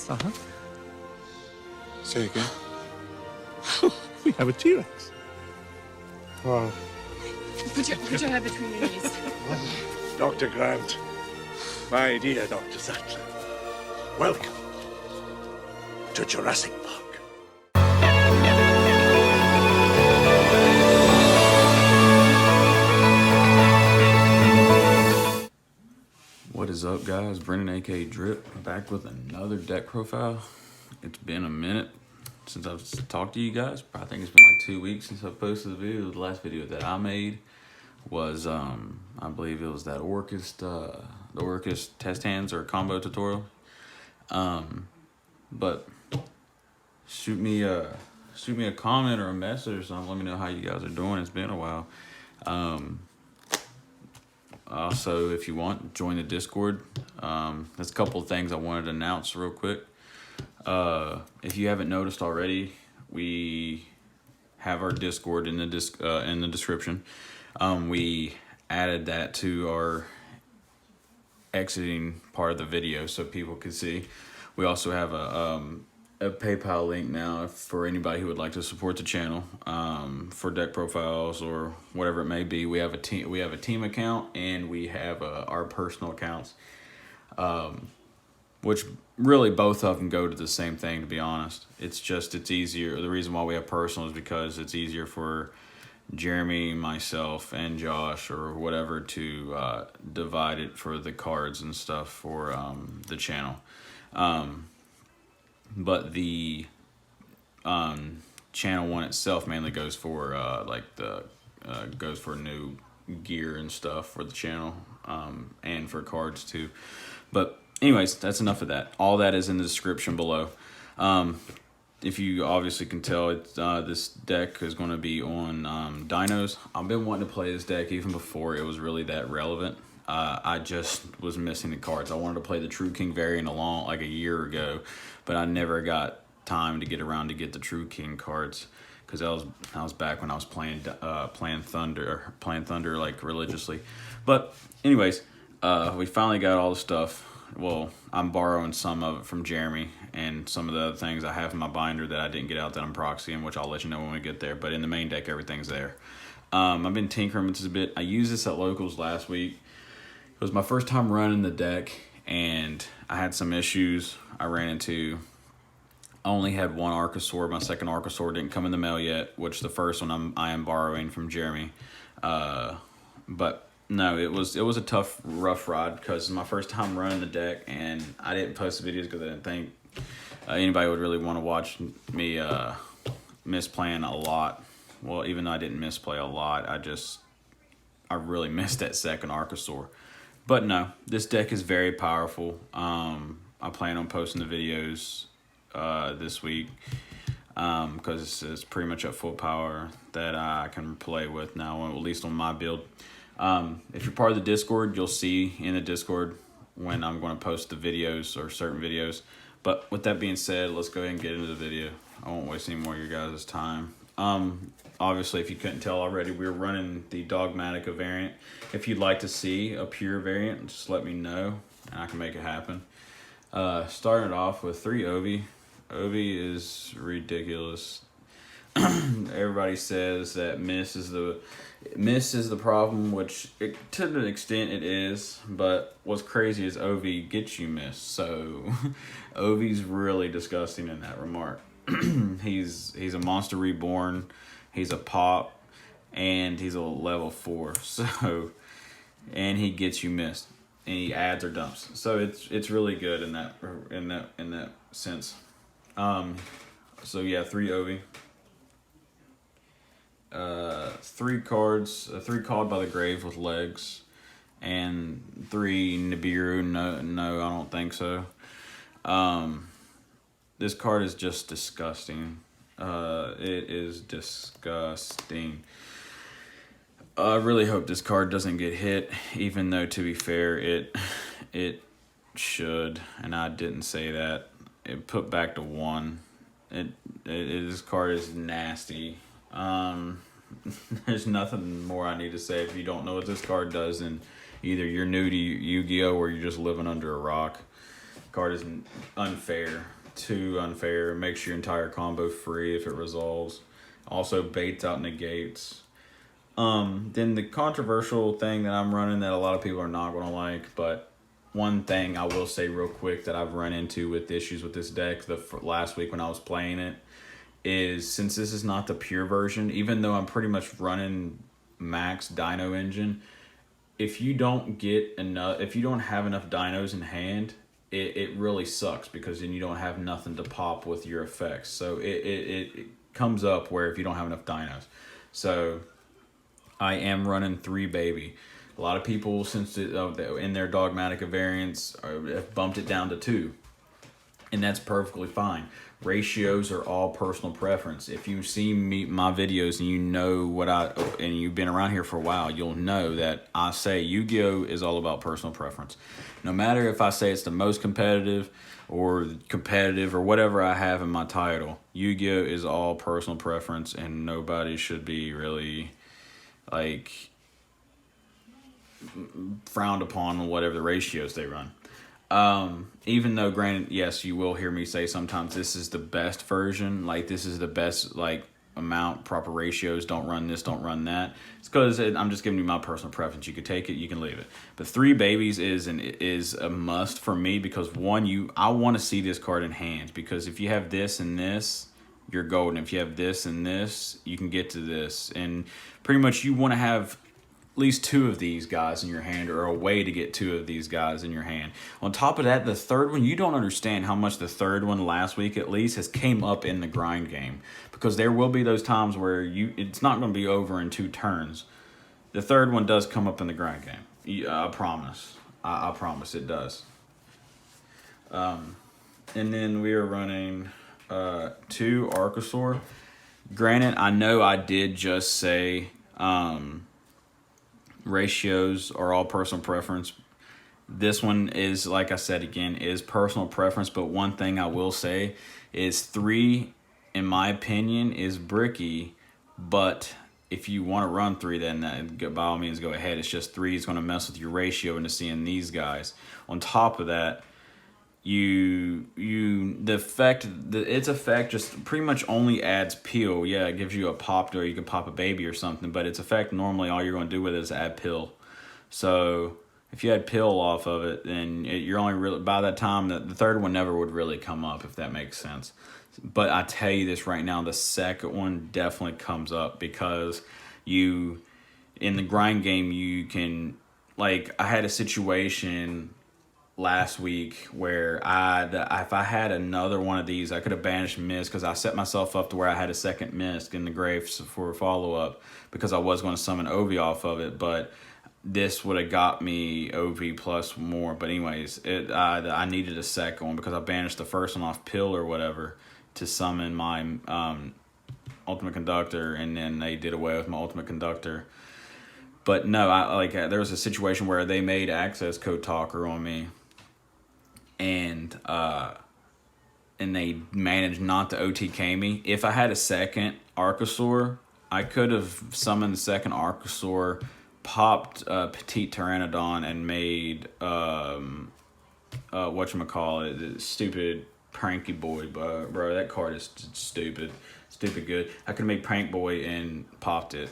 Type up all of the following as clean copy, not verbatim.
Uh-huh. Say again? We have a T-Rex. Wow. Put your head between your knees. Dr. Grant, my dear Dr. Sattler, welcome to Jurassic Park. What is up, guys? Brendan, aka Drip, back with another deck profile. It's been a minute since I've talked to you guys. I think it's been like 2 weeks since I posted the video. The last video that I made was, I believe it was that the Orcus test hands or combo tutorial. But shoot me a comment or a message or something. Let me know how you guys are doing. It's been a while. Also, if you want, join the Discord. There's a couple of things I wanted to announce real quick. If you haven't noticed already, we have our Discord in the description. We added that to our exiting part of the video so people can see. We also have a PayPal link now for anybody who would like to support the channel for deck profiles or whatever it may be. We have a team account, and we have our personal accounts, which really both of them go to the same thing, to be honest. It's easier. The reason why we have personal is because it's easier for Jeremy, myself, and Josh or whatever to divide it for the cards and stuff for the channel. But the channel one itself mainly goes for goes for new gear and stuff for the channel, and for cards too. But anyways, that's enough of that. All that is in the description below. If you obviously can tell, this deck is going to be on dinos. I've been wanting to play this deck even before it was really that relevant. I just was missing the cards. I wanted to play the True King variant like a year ago, but I never got time to get around to get the True King cards because I was back when I was playing Thunder like religiously. But anyways, we finally got all the stuff. Well, I'm borrowing some of it from Jeremy, and some of the other things I have in my binder that I didn't get out that I'm proxying, which I'll let you know when we get there. But in the main deck, everything's there. I've been tinkering with this a bit. I used this at locals last week. It was my first time running the deck, and I had some issues I ran into. I only had one Archosaur. My second Archosaur didn't come in the mail yet, which the first one I am borrowing from Jeremy. But no, it was a tough, rough ride because it's my first time running the deck, and I didn't post the videos because I didn't think anybody would really want to watch me misplaying a lot. Well, even though I didn't misplay a lot, I really missed that second Archosaur. But no, this deck is very powerful. I plan on posting the videos this week because it's pretty much at full power that I can play with now, at least on my build. If you're part of the Discord, you'll see in the Discord when I'm going to post the videos or certain videos. But with that being said, let's go ahead and get into the video. I won't waste any more of your guys' time. Obviously, if you couldn't tell already, we're running the Dogmatika variant. If you'd like to see a pure variant, just let me know, and I can make it happen. Starting it off with 3 Ovi. Ovi is ridiculous. Everybody says that miss is the problem, which to an extent it is. But what's crazy is Ovi gets you miss. So Ovi's really disgusting in that remark. He's a monster reborn. He's a pop, and he's a level 4. So, and he gets you missed, and he adds or dumps. So it's really good in that sense. So yeah, 3 Ovi. 3 cards, 3 called by the grave with legs, and 3 Nibiru. No, I don't think so. This card is just disgusting. It is disgusting. I really hope this card doesn't get hit, even though, to be fair, it should, and I didn't say that. It put back to 1. This card is nasty. There's nothing more I need to say. If you don't know what this card does, then either you're new to Yu-Gi-Oh! Or you're just living under a rock. card is unfair. Too unfair. Makes your entire combo free if it resolves. Also baits out negates. Then the controversial thing that I'm running that a lot of people are not going to like, but one thing I will say real quick that I've run into with issues with this deck last week when I was playing it is, since this is not the pure version, even though I'm pretty much running max Dino engine, if you don't have enough dinos in hand, it really sucks, because then you don't have nothing to pop with your effects. So it comes up where if you don't have enough dinos. So I am running 3 baby. A lot of people, since in their Dogmatika variants, have bumped it down to 2. And that's perfectly fine. Ratios are all personal preference. If you see my videos and you know and you've been around here for a while, you'll know that I say Yu-Gi-Oh! Is all about personal preference. No matter if I say it's the most competitive or whatever I have in my title, Yu-Gi-Oh! Is all personal preference, and nobody should be really like frowned upon whatever the ratios they run. Even though, granted, yes, you will hear me say sometimes this is the best version, like this is the best like amount, proper ratios, don't run this, don't run that. It's because I'm just giving you my personal preference. You can take it, you can leave it. But 3 babies is a must for me, because one, I want to see this card in hand, because if you have this and this, you're golden. If you have this and this, you can get to this, and pretty much you want to have at least 2 of these guys in your hand, or a way to get 2 of these guys in your hand. On top of that, the third one, you don't understand how much the third one last week at least has came up in the grind game, because there will be those times where it's not going to be over in 2 turns. The third one does come up in the grind game. I promise. I promise it does. And then we are running 2 Archosaur. Granted, I know I did just say ratios are all personal preference. This one is, like I said again, is personal preference, but one thing I will say is 3, in my opinion, is bricky, but if you want to run 3, then by all means go ahead. It's just 3 is going to mess with your ratio into seeing these guys. On top of that, its effect just pretty much only adds peel. Yeah, it gives you a pop, or you can pop a baby or something, but its effect normally all you're going to do with it is add pill. So if you had pill off of it, then you're only really, by that time, the third one never would really come up, if that makes sense. But I tell you this right now, the second one definitely comes up, because in the grind game, you can, like, I had a situation last week where if I had another one of these, I could have banished Mist, because I set myself up to where I had a second Mist in the grave for a follow-up, because I was going to summon Ovi off of it, but this would have got me OV plus more. But anyways, I needed a second one, because I banished the first one off pill or whatever to summon my Ultimate Conductor, and then they did away with my Ultimate Conductor. But no, there was a situation where they made access code talker on me, and they managed not to OTK me. If I had a second Archosaur, I could have summoned the second Archosaur, popped Petite Pteranodon, and made whatchamacallit, stupid Pranky Boy, bro. That card is stupid good. I could have made Prank Boy and popped it,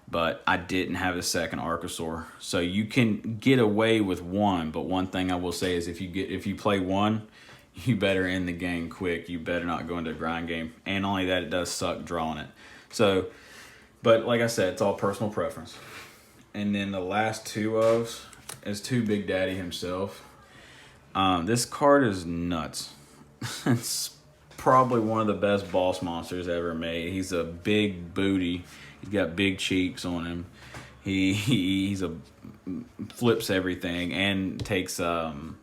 but I didn't have a second Archosaur. So you can get away with 1, but one thing I will say is if you play 1, you better end the game quick. You better not go into a grind game. And only that, it does suck drawing it. So, but like I said, it's all personal preference. And then the last 2 ofs is 2 Big Daddy himself. This card is nuts. It's probably one of the best boss monsters ever made. He's a big booty. He's got big cheeks on him. He's flips everything and takes you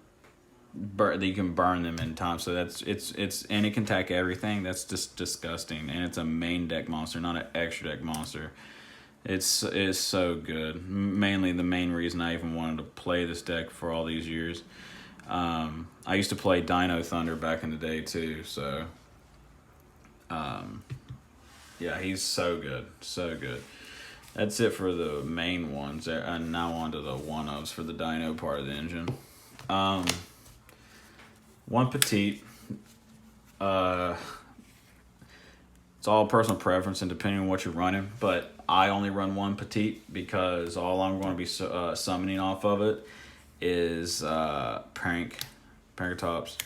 can burn them in time. So it's and it can attack everything. That's just disgusting. And it's a main deck monster, not an extra deck monster. It's so good. Mainly the main reason I even wanted to play this deck for all these years. I used to play Dino Thunder back in the day too. So yeah, he's so good, so good. That's it for the main ones, and now on to the one-ofs for the Dino part of the engine. one petite. It's all personal preference and depending on what you're running, but I only run one petite because all I'm going to be summoning off of it is Prankertops.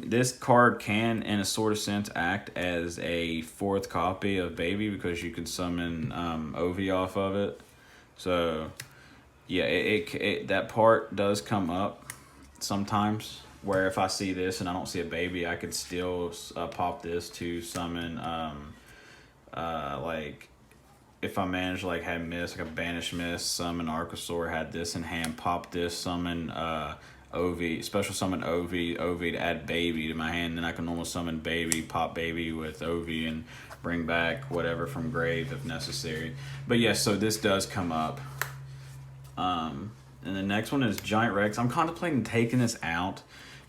This card can, in a sort of sense, act as a fourth copy of Baby because you can summon Ovi off of it. So, yeah, that part does come up sometimes. Where if I see this and I don't see a Baby, I could still pop this to summon, like, if I manage, like, had Mist, like a Banish Mist, summon Archosaur, had this in hand, pop this, summon, Ovi, special summon Ovi to add Baby to my hand, then I can almost summon Baby, pop Baby with Ovi, and bring back whatever from grave if necessary. But yes, so this does come up. And the next one is Giant Rex. I'm contemplating taking this out.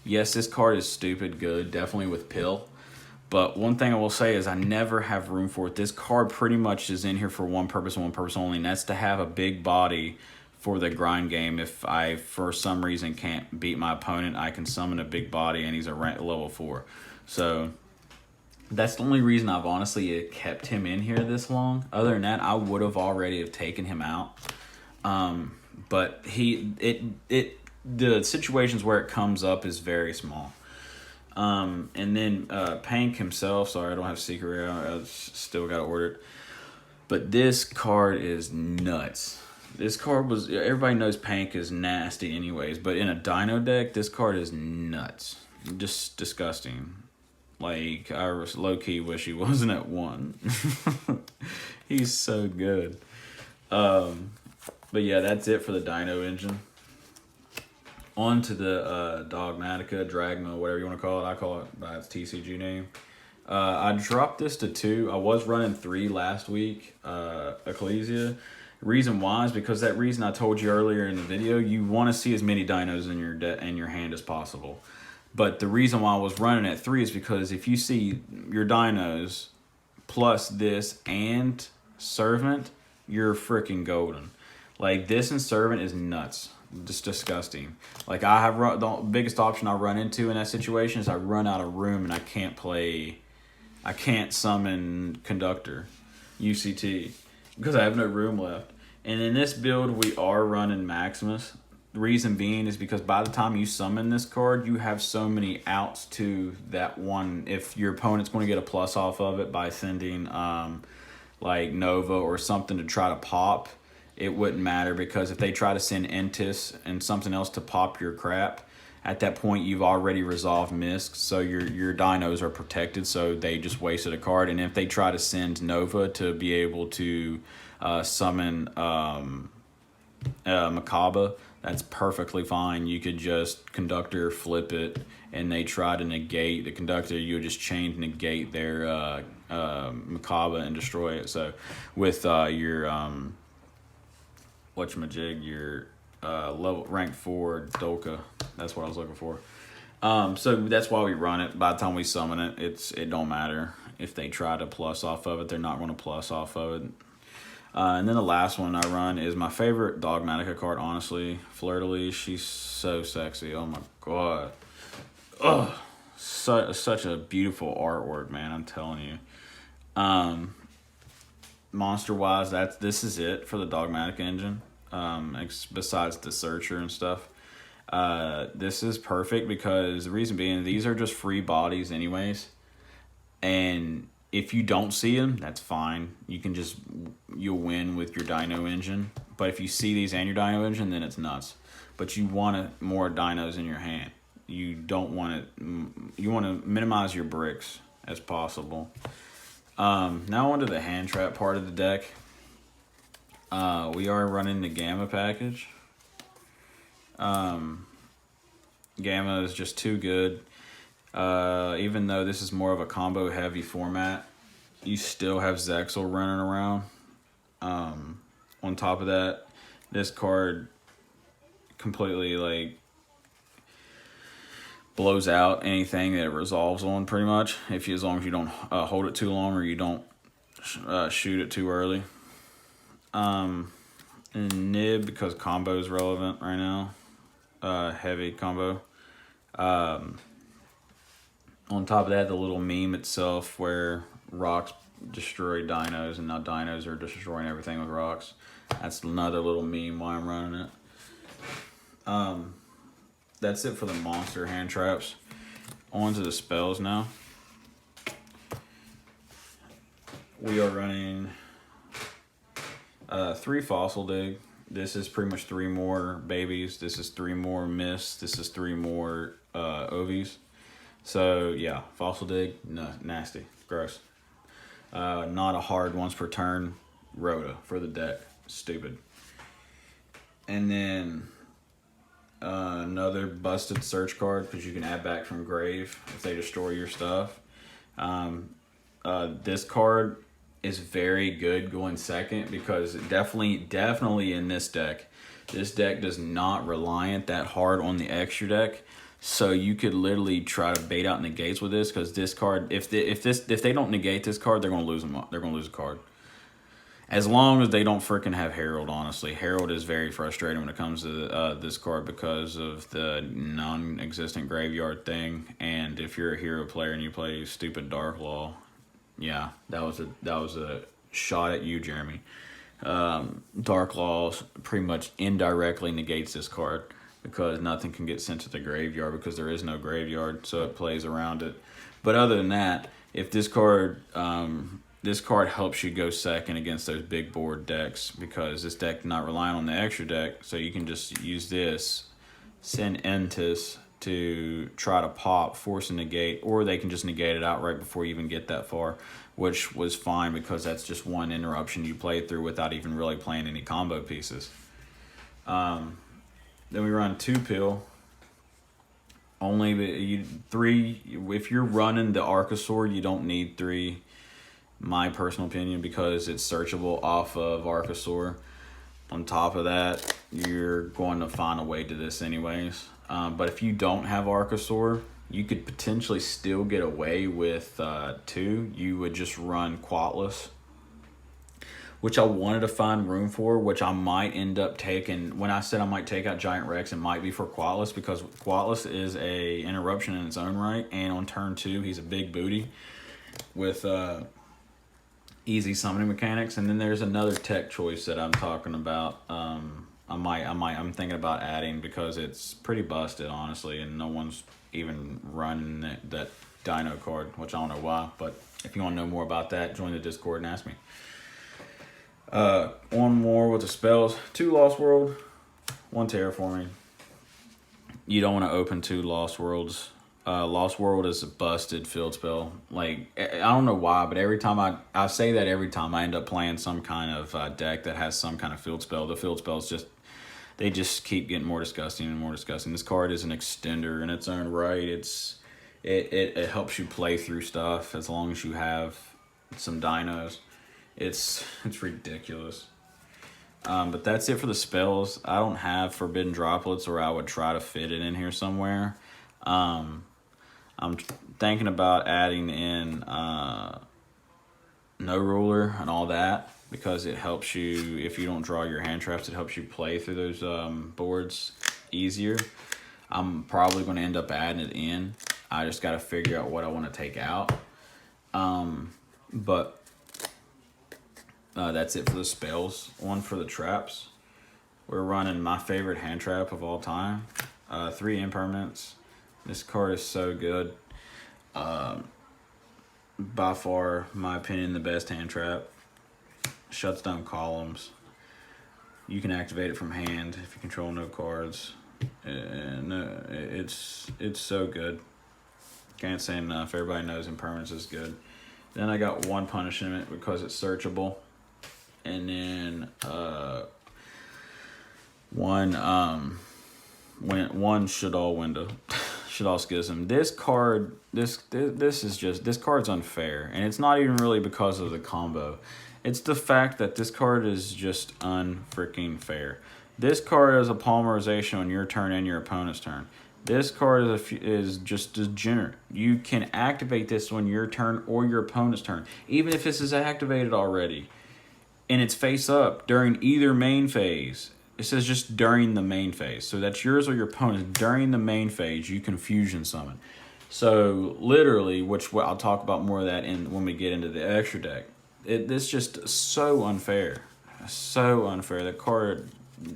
Yes, this card is stupid good, definitely with Pill. But one thing I will say is I never have room for it. This card pretty much is in here for one purpose and one purpose only, and that's to have a big body for the grind game. If I, for some reason, can't beat my opponent, I can summon a big body, and he's a level 4. So that's the only reason I've honestly kept him in here this long. Other than that, I would have already have taken him out. But the situations where it comes up is very small. And then Pank himself, sorry I don't have Secret, I still got to order it. But this card is nuts. This card was, everybody knows Pank is nasty anyways, but in a Dino deck, this card is nuts. Just disgusting. Like, I low-key wish he wasn't at 1. He's so good. But yeah, that's it for the Dino engine. On to the Dogmatika, Dragma, whatever you want to call it. I call it by its TCG name. I dropped this to 2. I was running 3 last week, Ecclesia. Reason why is because that reason I told you earlier in the video, you want to see as many dinos in your hand as possible. But the reason why I was running at 3 is because if you see your dinos plus this and Servant, you're freaking golden. Like, this and Servant is nuts. Just disgusting. Like, I have the biggest option I run into in that situation is I run out of room and I can't summon Conductor, UCT, because I have no room left. And in this build, we are running Maximus. The reason being is because by the time you summon this card, you have so many outs to that one. If your opponent's going to get a plus off of it by sending like Nova or something to try to pop, it wouldn't matter, because if they try to send Entis and something else to pop your crap, at that point you've already resolved Misk, so your dinos are protected, so they just wasted a card. And if they try to send Nova to be able to summon Makaba, that's perfectly fine. You could just Conductor, flip it, and they try to negate the Conductor, you would just chain negate their Makaba and destroy it. So with your whatchamajig, your level rank 4 Dolka, that's what I was looking for. So that's why we run it. By the time we summon it, it don't matter if they try to plus off of it, they're not going to plus off of it. And then the last one I run is my favorite Dogmatika card, honestly, Fleur-de-Lis. She's so sexy. Oh my god. Ugh. Such a beautiful artwork, man, I'm telling you. Monster wise, this is it for the Dogmatika engine. Besides the searcher and stuff, this is perfect because the reason being, these are just free bodies anyways, and if you don't see them, that's fine. You'll win with your Dino engine. But if you see these and your Dino engine, then it's nuts. But you want more dinos in your hand. You don't want it. You want to minimize your bricks as possible. Now onto the hand trap part of the deck. We are running the Gamma package. Gamma is just too good. Even though this is more of a combo heavy format, you still have Zexal running around. On top of that, this card completely like blows out anything that it resolves on, pretty much, as long as you don't hold it too long or you don't shoot it too early. And Nib, because combo is relevant right now, heavy combo. On top of that, the little meme itself where rocks destroy dinos and now dinos are destroying everything with rocks. That's another little meme why I'm running it. That's it for the monster hand traps. On to the spells now. We are running 3 Fossil Dig. This is pretty much 3 more babies. This is 3 more mists. This is 3 more ovies. So yeah, Fossil Dig, no, nasty, gross. Not a hard once per turn. Rhoda for the deck, stupid. And then another busted search card because you can add back from grave if they destroy your stuff. This card is very good going second because definitely in this deck does not reliant that hard on the extra deck. So you could literally try to bait out negates with this because this card, if they don't negate this card, they're gonna lose them. They're gonna lose a card. As long as they don't freaking have Herald, honestly. Herald is very frustrating when it comes to this card because of the non-existent graveyard thing. And if you're a hero player and you play stupid Dark Law, yeah, that was a shot at you, Jeremy. Dark Law pretty much indirectly negates this card because nothing can get sent to the graveyard because there is no graveyard, so it plays around it. But other than that, if this card helps you go second against those big board decks because this deck not relying on the extra deck, so you can just use this, send Entis to try to pop, force a negate, or they can just negate it outright before you even get that far, which was fine because that's just one interruption you play through without even really playing any combo pieces. Then we run 2 Pill. Only 3. If you're running the Archosaur, you don't need 3. My personal opinion, because it's searchable off of Archosaur. On top of that, you're going to find a way to this anyways. But if you don't have Archosaur, you could potentially still get away with 2. You would just run Quatless, which I wanted to find room for, which I might end up taking. When I said I might take out Giant Rex, it might be for Quatless because Quatless is a interruption in its own right, and on turn 2, he's a big booty with easy summoning mechanics. And then there's another tech choice that I'm talking about. I'm thinking about adding because it's pretty busted, honestly, and no one's even running that Dino card, which I don't know why. But if you want to know more about that, join the Discord and ask me. One more with the spells. 2 Lost World, 1 Terraforming. You don't want to open 2 Lost Worlds. Lost World is a busted field spell. Like, I don't know why, but every time I say that every time I end up playing some kind of deck that has some kind of field spell. The field spells they just keep getting more disgusting and more disgusting. This card is an extender in its own right. It helps you play through stuff as long as you have some dinos. It's ridiculous. But that's it for the spells. I don't have Forbidden Droplets, or I would try to fit it in here somewhere. I'm thinking about adding in No Ruler and all that because it helps you, if you don't draw your hand traps, it helps you play through those boards easier. I'm probably going to end up adding it in. I just got to figure out what I want to take out. But that's it for the spells. One for the traps. We're running my favorite hand trap of all time. 3 impermanents. This card is so good. By far, my opinion, the best hand trap. Shuts down columns. You can activate it from hand if you control no cards. And it's so good. Can't say enough. Everybody knows impermanence is good. Then I got 1 punishment because it's searchable. And then one Shadal window. Shadal Schism. This card, this card's unfair, and it's not even really because of the combo. It's the fact that this card is just unfreaking fair. This card is a polymerization on your turn and your opponent's turn. This card is just degenerate. You can activate this on your turn or your opponent's turn, even if this is activated already. And it's face up during either main phase. It says just during the main phase. So that's yours or your opponent's. During the main phase, you can fusion summon. So literally, which I'll talk about more of that when we get into the extra deck. It's just so unfair. So unfair. The card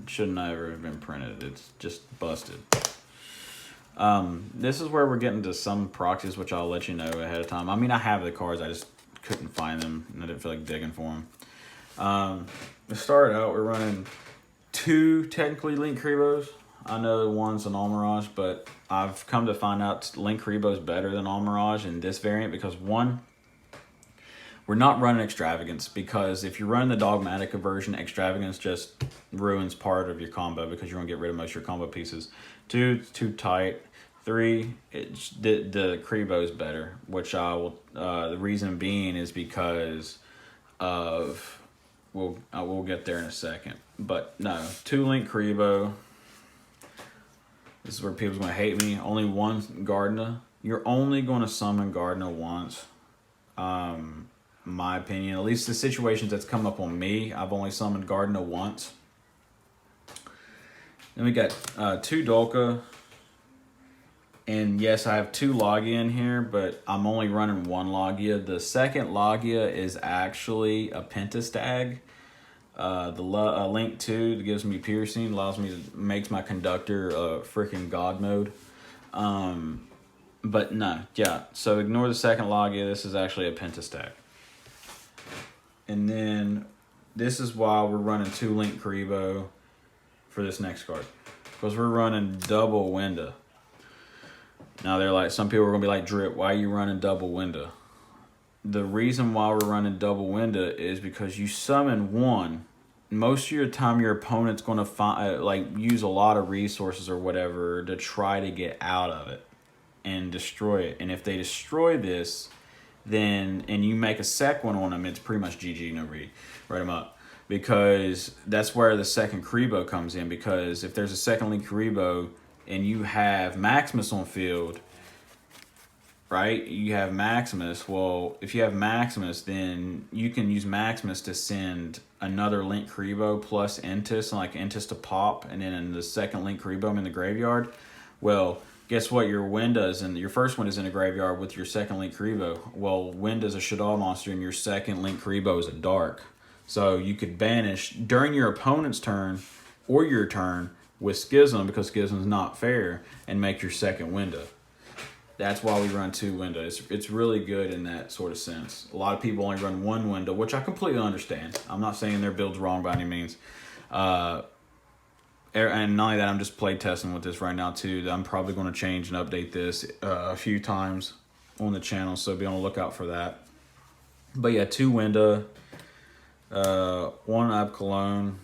should never have been printed. It's just busted. This is where we're getting to some proxies, which I'll let you know ahead of time. I mean, I have the cards, I just couldn't find them, and I didn't feel like digging for them. To start out, we're running 2 technically Link Kribos. I know one's an Almirage, but I've come to find out Link Kribo is better than Almirage in this variant because, one, we're not running Extravagance, because if you're running the Dogmatika version, Extravagance just ruins part of your combo because you're going to get rid of most of your combo pieces. 2, it's too tight. 3, the Kribo is better, which I will. The reason being is because of we'll get there in a second. But no, 2 Link Kribo. This is where people's going to hate me. Only 1 Gardena. You're only going to summon Gardena once. My opinion, at least the situations that's come up on me, I've only summoned Gardena once. Then we got 2 Dolka. And yes, I have 2 Logia in here, but I'm only running 1 Logia. The second Logia is actually a Pentastag. The Link 2 that gives me piercing, allows me to makes my conductor freaking god mode. But no, yeah. So ignore the second Logia. This is actually a Pentastag. And then this is why we're running 2 Link Kribo for this next card, because we're running double Winda. Now they're like, some people are gonna be like, Drip, why are you running double Winda? The reason why we're running double Winda is because you summon 1. Most of your time, your opponent's gonna find use a lot of resources or whatever to try to get out of it and destroy it. And if they destroy this, then and you make a second one on them, it's pretty much GG, no read. Write them up. Because that's where the second Kribo comes in. Because if there's a second Link Kribo and you have Maximus on field, right? You have Maximus. Well, if you have Maximus, then you can use Maximus to send another Link Kribo plus Entis, and like Entis to pop, and then in the second Link Kribo I'm in the graveyard. Well, guess what? Your Winda's and your first one is in the graveyard with your second Link Kribo. Well, Winda's a Shaddoll monster, and your second Link Kribo is a Dark. So you could banish during your opponent's turn or your turn with Schism, because Schism's not fair, and make your second Winda. That's why we run 2 Winda. It's really good in that sort of sense. A lot of people only run 1 Winda, which I completely understand. I'm not saying their build's wrong by any means. And not only that, I'm just play testing with this right now too. I'm probably going to change and update this a few times on the channel, so be on the lookout for that. But yeah, 2 Winda, 1 Ab Cologne,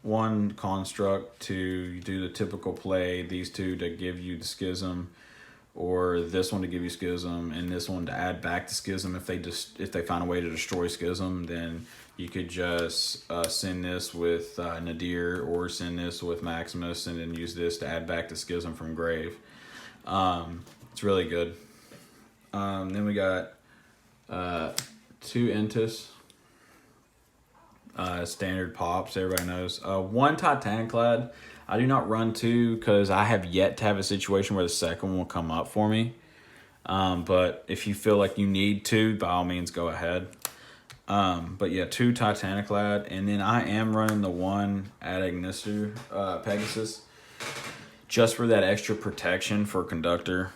1 Construct to do the typical play. These 2 to give you the Schism, or this one to give you Schism, and this one to add back to Schism. If they find a way to destroy Schism, then you could just send this with Nadir, or send this with Maximus, and then use this to add back to Schism from grave. It's really good. Then we got 2 Entis. Standard pops, everybody knows. 1 Titaniclad. I do not run 2 because I have yet to have a situation where the second one will come up for me. But if you feel like you need 2, by all means, go ahead. But yeah, 2 Titaniclad. And then I am running the 1 Ad Ignister Pegasus, just for that extra protection for Conductor.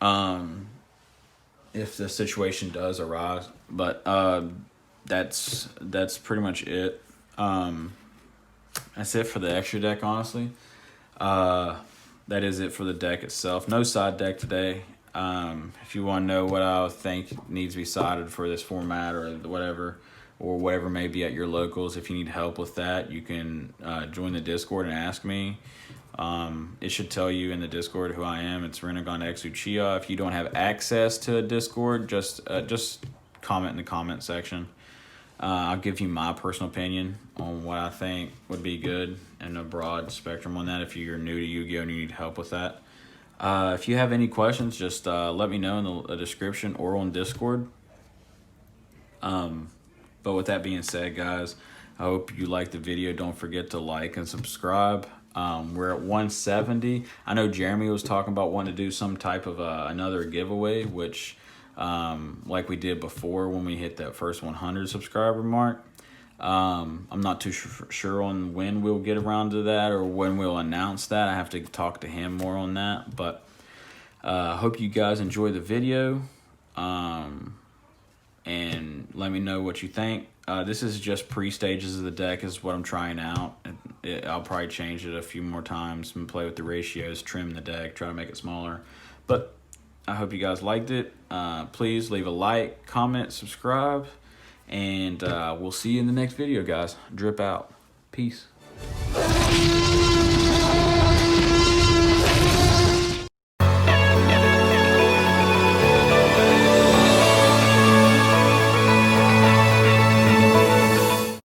If the situation does arise. But that's pretty much it. That's it for the extra deck, honestly. That is it for the deck itself. No side deck today. If you want to know what I think needs to be sided for this format or whatever may be at your locals, if you need help with that, you can join the Discord and ask me. It should tell you in the Discord who I am. It's Renegon X Uchiha. If you don't have access to a Discord, just comment in the comment section. I'll give you my personal opinion on what I think would be good and a broad spectrum on that if you're new to Yu-Gi-Oh! And you need help with that. If you have any questions, just let me know in the description or on Discord. But with that being said, guys, I hope you liked the video. Don't forget to like and subscribe. We're at 170. I know Jeremy was talking about wanting to do some type of another giveaway, which like we did before when we hit that first 100 subscriber mark. I'm not too sure on when we'll get around to that or when we'll announce that. I have to talk to him more on that. But hope you guys enjoy the video. And let me know what you think. This is just pre-stages of the deck is what I'm trying out. I'll probably change it a few more times and play with the ratios, trim the deck, try to make it smaller. But I hope you guys liked it. Please leave a like, comment, subscribe, and we'll see you in the next video, guys. Drip out. Peace.